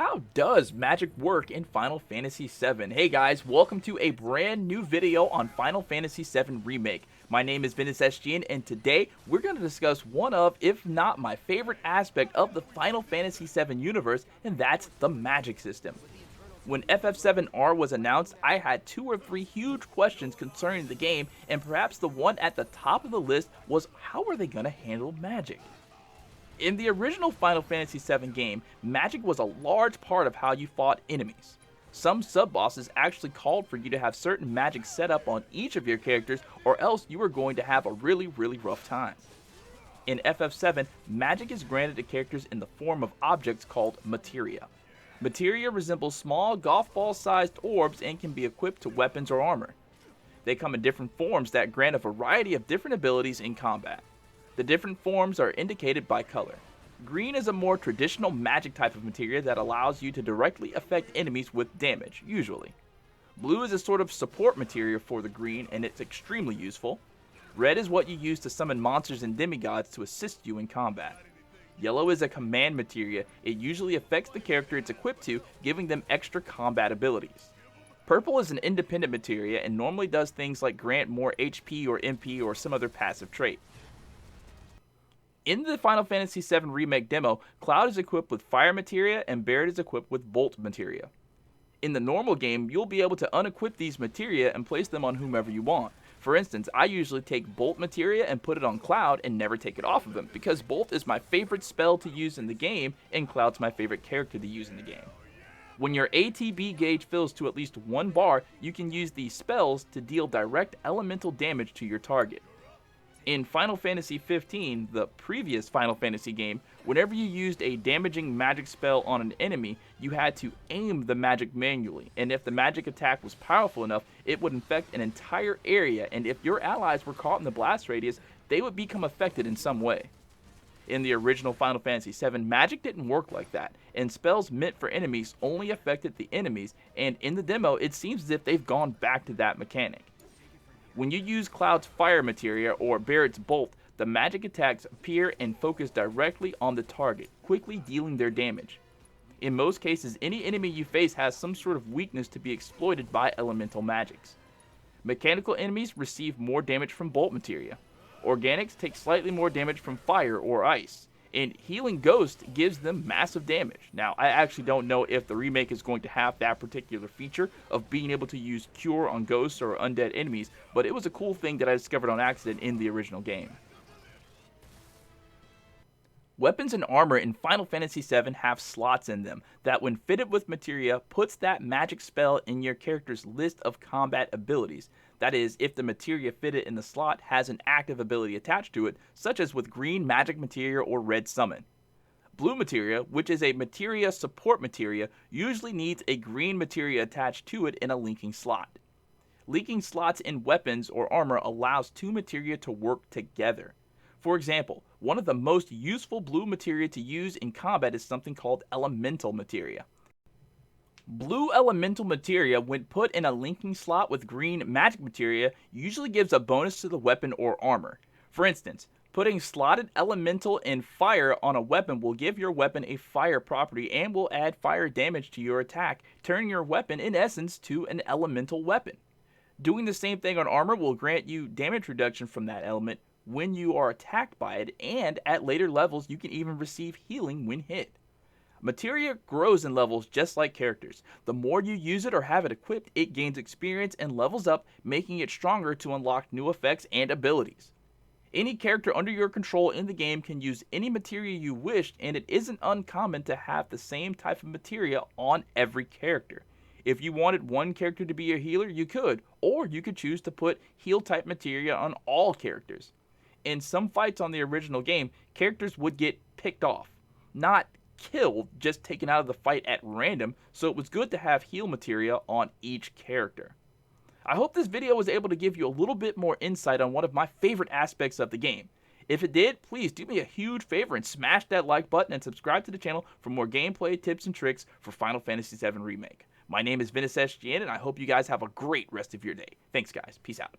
How does magic work in Final Fantasy VII? Hey guys, welcome to a brand new video on Final Fantasy VII Remake. My name is Ventus, and today we're going to discuss one of, if not my favorite aspect of the Final Fantasy VII universe, and that's the magic system. When FF7R was announced, I had 2 or 3 huge questions concerning the game, and perhaps the one at the top of the list was how are they going to handle magic? In the original Final Fantasy VII game, magic was a large part of how you fought enemies. Some sub-bosses actually called for you to have certain magic set up on each of your characters, or else you were going to have a really rough time. In FF7, magic is granted to characters in the form of objects called Materia. Materia resembles small golf ball-sized orbs and can be equipped to weapons or armor. They come in different forms that grant a variety of different abilities in combat. The different forms are indicated by color. Green is a more traditional magic type of materia that allows you to directly affect enemies with damage, usually. Blue is a sort of support materia for the green, and it's extremely useful. Red is what you use to summon monsters and demigods to assist you in combat. Yellow is a command materia. It usually affects the character it's equipped to, giving them extra combat abilities. Purple is an independent materia and normally does things like grant more HP or MP or some other passive trait. In the Final Fantasy VII Remake demo, Cloud is equipped with Fire Materia and Barret is equipped with Bolt Materia. In the normal game, you'll be able to unequip these materia and place them on whomever you want. For instance, I usually take Bolt Materia and put it on Cloud and never take it off of him, because Bolt is my favorite spell to use in the game, and Cloud's my favorite character to use in the game. When your ATB gauge fills to at least 1 bar, you can use these spells to deal direct elemental damage to your target. In Final Fantasy XV, the previous Final Fantasy game, whenever you used a damaging magic spell on an enemy, you had to aim the magic manually, and if the magic attack was powerful enough, it would infect an entire area, and if your allies were caught in the blast radius, they would become affected in some way. In the original Final Fantasy VII, magic didn't work like that, and spells meant for enemies only affected the enemies, and in the demo, it seems as if they've gone back to that mechanic. When you use Cloud's Fire Materia or Barret's Bolt, the magic attacks appear and focus directly on the target, quickly dealing their damage. In most cases, any enemy you face has some sort of weakness to be exploited by elemental magics. Mechanical enemies receive more damage from Bolt Materia. Organics take slightly more damage from fire or ice, and Healing Ghost gives them massive damage. Now, I actually don't know if the remake is going to have that particular feature of being able to use Cure on ghosts or undead enemies, but it was a cool thing that I discovered on accident in the original game. Weapons and armor in Final Fantasy VII have slots in them that, when fitted with materia, puts that magic spell in your character's list of combat abilities. That is, if the materia fitted in the slot has an active ability attached to it, such as with green magic materia or red summon. Blue materia, which is a materia support materia, usually needs a green materia attached to it in a linking slot. Linking slots in weapons or armor allows 2 materia to work together. For example, one of the most useful blue materia to use in combat is something called elemental materia. Blue elemental materia, when put in a linking slot with green magic materia, usually gives a bonus to the weapon or armor. For instance, putting slotted elemental and fire on a weapon will give your weapon a fire property and will add fire damage to your attack, turning your weapon in essence to an elemental weapon. Doing the same thing on armor will grant you damage reduction from that element when you are attacked by it, and at later levels you can even receive healing when hit. Materia grows in levels just like characters. The more you use it or have it equipped, it gains experience and levels up, making it stronger to unlock new effects and abilities. Any character under your control in the game can use any materia you wish, and it isn't uncommon to have the same type of materia on every character. If you wanted one character to be a healer, you could, or you could choose to put heal type materia on all characters. In some fights on the original game, characters would get picked off, not killed, just taken out of the fight at random, so it was good to have heal materia on each character. I hope this video was able to give you a little bit more insight on one of my favorite aspects of the game. If it did, please do me a huge favor and smash that like button and subscribe to the channel for more gameplay tips and tricks for Final Fantasy VII Remake. My name is Ventus, and I hope you guys have a great rest of your day. Thanks guys, peace out.